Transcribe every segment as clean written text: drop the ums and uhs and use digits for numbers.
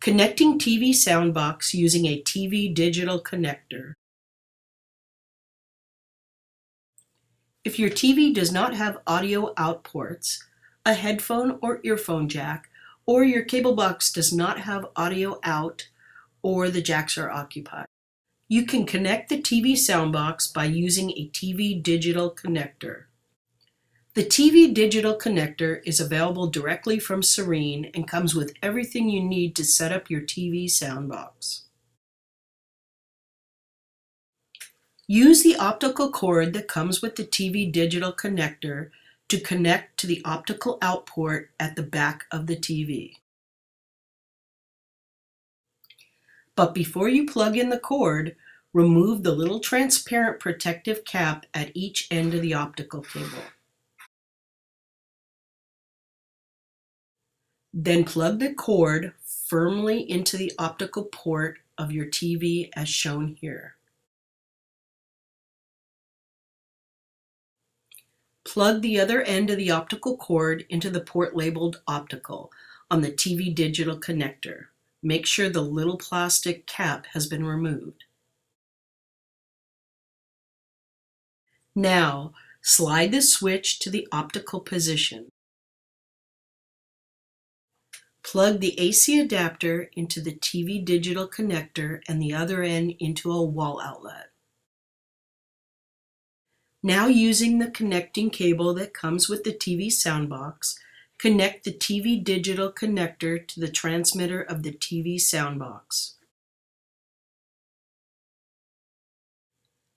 Connecting TV soundbox using a TV digital connector. If your TV does not have audio out ports, a headphone or earphone jack, or your cable box does not have audio out, or the jacks are occupied, you can connect the TV soundbox by using a TV digital connector. The TV digital connector is available directly from Serene and comes with everything you need to set up your TV soundbox. Use the optical cord that comes with the TV digital connector to connect to the optical out port at the back of the TV. But before you plug in the cord, remove the little transparent protective cap at each end of the optical cable. Then plug the cord firmly into the optical port of your TV as shown here. Plug the other end of the optical cord into the port labeled optical on the TV digital connector. Make sure the little plastic cap has been removed. Now, slide the switch to the optical position. Plug the AC adapter into the TV digital connector and the other end into a wall outlet. Now, using the connecting cable that comes with the TV soundbox, connect the TV digital connector to the transmitter of the TV soundbox.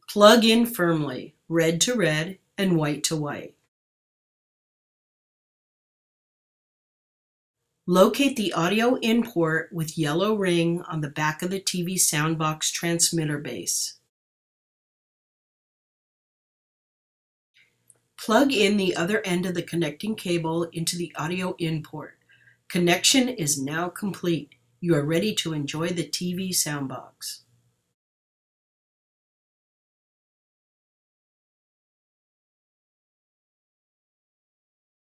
Plug in firmly, red to red and white to white. Locate the audio in port with yellow ring on the back of the TV soundbox transmitter base. Plug in the other end of the connecting cable into the audio in port. Connection is now complete. You are ready to enjoy the TV soundbox.